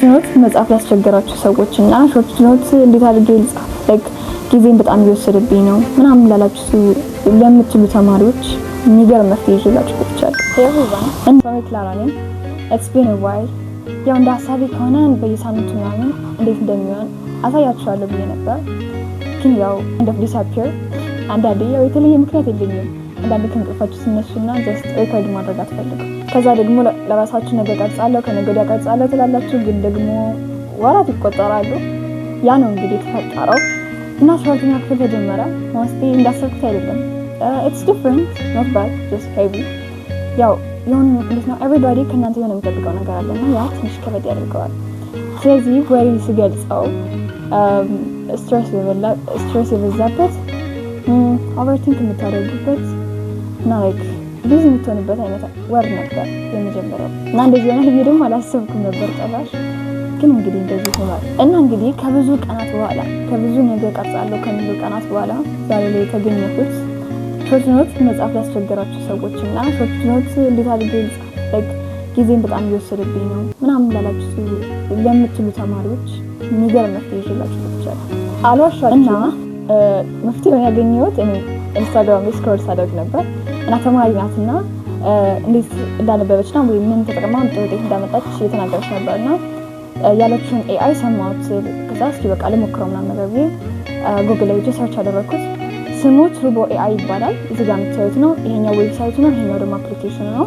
ሾርት ኖት መጻፍ ያስቸገራችሁ ሰዎች እና ሾርት ኖት እንዴት አድርጌ ልጻፍ ጊዜን በጣም እየወሰደብኝ ነው ምናምን ላላችሁ ለምትሉ ተማሪዎች የሚገርም መፍትሄ ይዤላችሁ መጥቻለሁ። እና ክላራ ነኝ። It's been a while ያው እንደ ሀሳቤ ከሆነ በየሳምንቱ ምናምን እንዴት እንደሚሆን አሳያችኋለሁ ብዬ ነበር፣ ግን ያው እንደ ዲስአፒር አንዳንዴ ያው የተለየ ምክንያት የለኝም። አንዳንዴ ከእንቅልፋችሁ ስነሱና ጀስት ሪከርድ ማድረግ አትፈልጉም። ከዛ ደግሞ ለራሳችሁ ነገ ቀርጻለሁ ከነገ ወዲያ ቀርጻለሁ ትላላችሁ፣ ግን ደግሞ ወራት ይቆጠራሉ። ያ ነው እንግዲህ የተፈጠረው እና 12ኛ ክፍል ተጀመረ። ማስቴ እንዳሰብኩት አይደለም። It's different, not bad, just heavy። ያው የሆነ እንዴት ነው ኤቭሪባዲ ከእናንተ የሆነ የሚጠብቀው ነገር አለና ያ ትንሽ ከበድ ያደርገዋል። ስለዚህ ወሬ ስገልጸው ስትሬስ የበዛበት ኦቨርቲንክ የምታደርጉበት እና ብዙ የምትሆንበት አይነት ወር ነበር የመጀመሪያው እና እንደዚህ ሆነ ብዬ ደግሞ አላሰብኩም ነበር ጭራሽ። ግን እንግዲህ እንደዚህ ሆኗል እና እንግዲህ ከብዙ ቀናት በኋላ ከብዙ ነገር ቀርጻለሁ ከሚሉ ቀናት በኋላ ዛሬ ላይ የተገኘሁት ሾርት ኖት መጻፍ ያስቸገራችሁ ሰዎች እና ሾርት ኖት እንዴት አድርጌ ልጻፍ ጊዜን በጣም እየወሰደብኝ ነው ምናምን ላላችሁ ለምትሉ ተማሪዎች የሚገርም መፍትሄ ይዤላችሁ መጥቻለሁ። አልዋሻችሁም እና መፍትሄውን ያገኘሁት እኔ ኢንስታግራም ላይ ስክሮል ሳደርግ ነበር እና ተማሪ ናትና እንዴት እንዳነበበችና ወይ ምን ተጠቅማ ጥሩ ውጤት እንዳመጣች እየተናገረች ነበርና ያለችውን ኤአይ ሰማሁት። ከዛ እስኪ በቃ ልሞክረው ምናምን ነገር ብዬ ጉግል ላይ ሰርች አደረኩት። ስሙ ትሩቦ ኤአይ ይባላል። እዚህ ጋር የምታዩት ነው። ይሄኛው ዌብሳይቱ ነው፣ ይሄኛው ደግሞ አፕሊኬሽኑ ነው።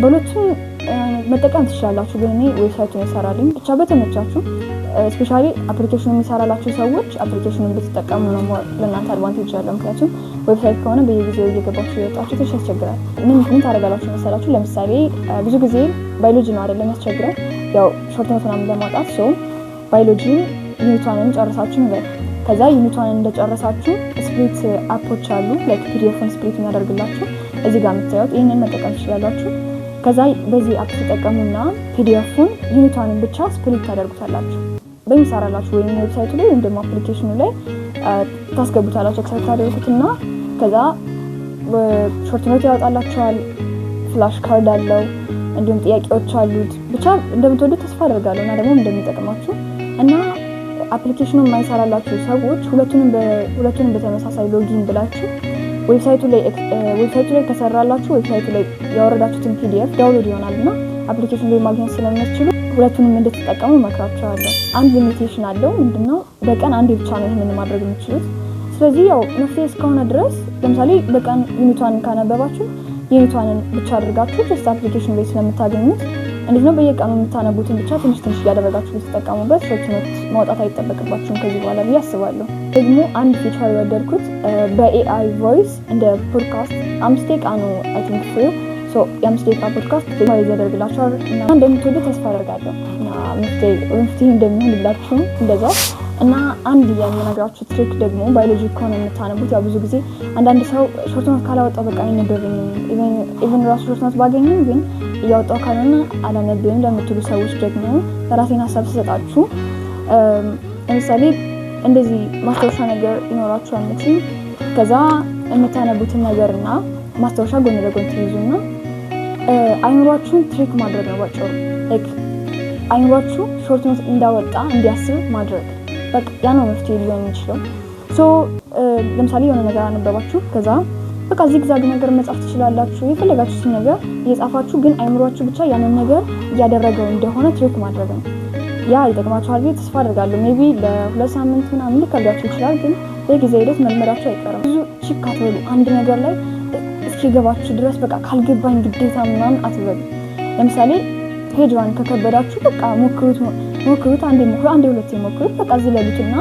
በሁለቱም መጠቀም ትችላላችሁ፣ ግን እኔ ዌብሳይቱን ይሰራልኝ ብቻ በተመቻችሁ። ስፔሻሊ አፕሊኬሽኑ የሚሰራላችሁ ሰዎች አፕሊኬሽኑን ብትጠቀሙ ነው ለእናንተ አድቫንቴጅ ያለው። ምክንያቱም ዌብሳይት ከሆነ በየጊዜው እየገባችሁ እየወጣችሁ ትንሽ ያስቸግራል። ምን ታደርጋላችሁ መሰላችሁ? ለምሳሌ ብዙ ጊዜ ባዮሎጂ ነው አይደለም ያስቸግረን፣ ያው ሾርት ኖት ምናምን ለማውጣት ሰው ባዮሎጂ ዩኒቷንን ጨርሳችሁ ነገር ከዛ ዩኒቷን እንደጨረሳችሁ ስፕሊት አፖች አሉ ላይክ ፒዲኤፍን ስፕሊት የሚያደርግላችሁ እዚህ ጋር የምታዩት ይሄንን መጠቀም ትችላላችሁ። ከዛ በዚህ አፕ ተጠቀሙና ፒዲኤፍን ዩኒቷንን ብቻ ስፕሊት ታደርጉታላችሁ በሚሰራላችሁ ወይም ዌብሳይቱ ላይ ወይም ደግሞ አፕሊኬሽኑ ላይ ታስገቡታላችሁ። ኤክሰፕት ታደርጉትና ከዛ ሾርት ኖት ያወጣላችኋል። ፍላሽ ካርድ አለው እንዲሁም ጥያቄዎች አሉት። ብቻ እንደምትወዱት ተስፋ አደርጋለሁ እና ደግሞ እንደሚጠቅማችሁ እና አፕሊኬሽኑ የማይሰራላችሁ ሰዎች ሁለቱንም በተመሳሳይ ሎጊን ብላችሁ ዌብሳይቱ ላይ ከሰራላችሁ ዌብሳይቱ ላይ ያወረዳችሁትን ፒዲኤፍ ዳውንሎድ ይሆናልና አፕሊኬሽኑ ላይ ማግኘት ስለምትችሉ ሁለቱንም እንድትጠቀሙ መክራችኋለሁ። አንድ ሊሚቴሽን አለው። ምንድነው? በቀን አንዴ ብቻ ነው ይሄንን ማድረግ የምትችሉት። ስለዚህ ያው መፍትሄ እስከሆነ ድረስ ለምሳሌ በቀን ዩኒቷን ካነበባችሁ ዩኒቷንን ብቻ አድርጋችሁ ጀስት አፕሊኬሽኑ ላይ ስለምታገኙት እንዴት ነው በየቀኑ የምታነቡትን ብቻ ትንሽ ትጠቀሙበት። ሾርት ኖት ማውጣት አይጠበቅባችሁም ከዚህ በኋላ ብዬ አስባለሁ። ደግሞ አንድ ፊቸር የወደድኩት በኤአይ ቮይስ እንደ ፖድካስት 5 ደቂቃ ነው አይ ቲንክ ፍሪ የ5 ደቂቃ ፖድካስት ቫይዝ ያደርግላችኋል እና እንደምትወዱ ተስፋ አደርጋለሁ እና መፍትሄ እንደሚሆን ብላችሁም እንደዛው እና አንድ የምነግራችሁ ትሪክ ደግሞ ባዮሎጂ ከሆነ የምታነቡት ያው ብዙ ጊዜ አንዳንድ ሰው ሾርት ኖት ካላወጣው በቃ አይነበብኝም ኢቨን ራሱ ሾርት ኖት ባገኝም ግን እያወጣው ካልሆነ አላነብም ለምትሉ ሰዎች ደግሞ ለራሴን ሀሳብ ስሰጣችሁ ለምሳሌ እንደዚህ ማስታወሻ ነገር ይኖራችኋል መቼም። ከዛ የምታነቡትን ነገርና ማስታወሻ ጎን ለጎን ትይዙና አይምሯችሁን ትሪክ ማድረግ ነው ባጭሩ። አይምሯችሁ ሾርት ኖት እንዳወጣ እንዲያስብ ማድረግ በቃ ያ ነው መፍትሄ ሊሆን የሚችለው። ለምሳሌ የሆነ ነገር አነበባችሁ ከዛ በቃ ዚግዛግ ነገር መጻፍ ትችላላችሁ። የፈለጋችሁትን ነገር እየጻፋችሁ ግን አይምሯችሁ ብቻ ያንን ነገር እያደረገው እንደሆነ ትሪክ ማድረግ ነው። ያ ይጠቅማችኋል ብዬ ተስፋ አደርጋለሁ። ሜቢ ለ2 ሳምንት ምናምን ሊከብዳችሁ ይችላል፣ ግን በጊዜ ሂደት መልመዳችሁ አይቀርም። ብዙ ቺክ አትበሉ። አንድ ነገር ላይ እስኪገባችሁ ድረስ በቃ ካልገባኝ ግዴታ ምናምን አትበሉ። ለምሳሌ ፔጅ 1 ከከበዳችሁ በቃ ሞክሩት፣ አንዴ ሁለቴ ሞክሩት። በቃ ዝለሉትና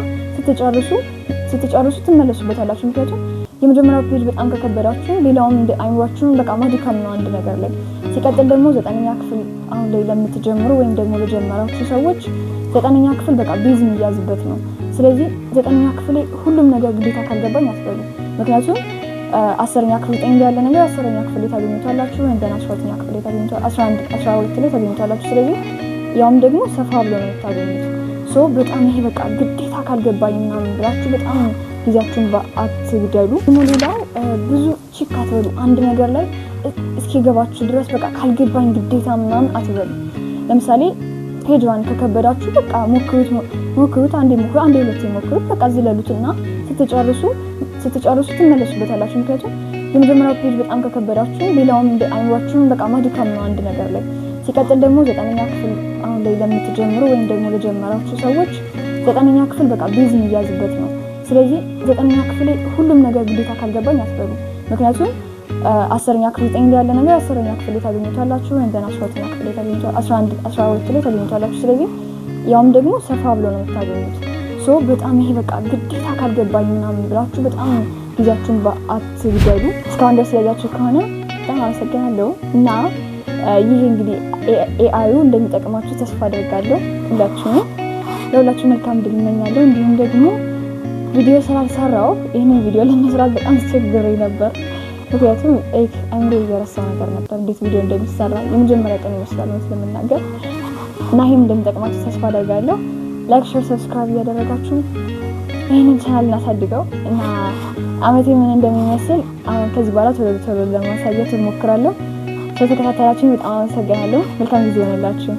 ስትጨርሱ ትመለሱበታላችሁ። ምክንያቱም የመጀመሪያው ፔጅ በጣም ከከበዳችሁ ሌላውን እንደ አይምሯችሁን በቃ ማድከም ነው አንድ ነገር ላይ። ሲቀጥል ደግሞ 9ኛ ክፍል አሁን ላይ ለምትጀምሩ ወይም ደግሞ ለጀመራችሁ ሰዎች 9ኛ ክፍል በቃ ቤዝ የሚያዝበት ነው። ስለዚህ 9ኛ ክፍል ላይ ሁሉም ነገር ግዴታ ካልገባኝ አትበሉ። ምክንያቱም 10ኛ ክፍል ጠንግ ያለ ነገር 10ኛ ክፍል ላይ ታገኙታላችሁ ወይም ገና 12ኛ ክፍል ላይ ታገኙታላችሁ፣ 12 ላይ ታገኙታላችሁ። ስለዚህ ያውም ደግሞ ሰፋ ብሎ ነው የምታገኙት። በጣም ይሄ በቃ ግዴታ ካልገባኝ ምናምን ብላችሁ በጣም ጊዜያችሁን አትግደሉ። ሌላው ብዙ ቺክ አትበሉ። አንድ ነገር ላይ እስኪገባችሁ ድረስ በቃ ካልገባኝ ግዴታ ምናምን አትበሉ። ለምሳሌ ፔጅዋን ከከበዳችሁ በቃ ሞክሩት፣ አንዴ ሁለቴ ሞክሩት። በቃ ዝለሉትና ስትጨርሱ ትመለሱበታላችሁ። ምክንያቱም የመጀመሪያው ፔጅ በጣም ከከበዳችሁ ሌላውም እንደ አይዋችሁም በቃ ማድካም ነው አንድ ነገር ላይ። ሲቀጥል ደግሞ 9ኛ ክፍል አሁን ላይ ለምትጀምሩ ወይም ደግሞ ለጀመራችሁ ሰዎች 9ኛ ክፍል በቃ ቤዝ የሚያዝበት ነው። ስለዚህ 9ኛ ክፍል ሁሉም ነገር ግዴታ ካልገባኝ አትበሉ። ምክንያቱም 10ኛ ክፍል 9 ላይ ያለ ነገር 10ኛ ክፍል ላይ ታገኙታላችሁ፣ እንደና 12ኛ ክፍል ላይ ታገኙታላችሁ፣ 12 ላይ ታገኙታላችሁ። ስለዚህ ያውም ደግሞ ሰፋ ብሎ ነው የምታገኙት። በጣም ይሄ በቃ ግዴታ ካልገባኝ ምናምን ብላችሁ በጣም ጊዜያችሁን አትግደሉ። እስካሁን ድረስ ያያችሁ ከሆነ በጣም አመሰግናለሁ እና ይሄ እንግዲህ ኤአዩ እንደሚጠቅማችሁ ተስፋ አደርጋለሁ። ለሁላችሁ መልካም ድል እመኛለሁ። እንዲሁም ደግሞ ቪዲዮ ስላልሰራው ይህንን ቪዲዮ ለመስራት በጣም አስቸግሬ ነበር። ምክንያቱም አንዴ የረሳው ነገር ነበር እንዴት ቪዲዮ እንደሚሰራ የመጀመሪያ ቀን ይመስላል ስለምናገር እና ይሄም እንደሚጠቅማችሁ ተስፋ አደርጋለሁ። ላይክ፣ ሼር፣ ሰብስክራይብ እያደረጋችሁ ይህንን ቻናል እናሳድገው እና አመቴ ምን እንደሚመስል አሁን ከዚህ በኋላ ቶሎ ለማሳየት እሞክራለሁ። ስለተከታተላችሁ በጣም አመሰግናለሁ። መልካም ጊዜ ይሆንላችሁ።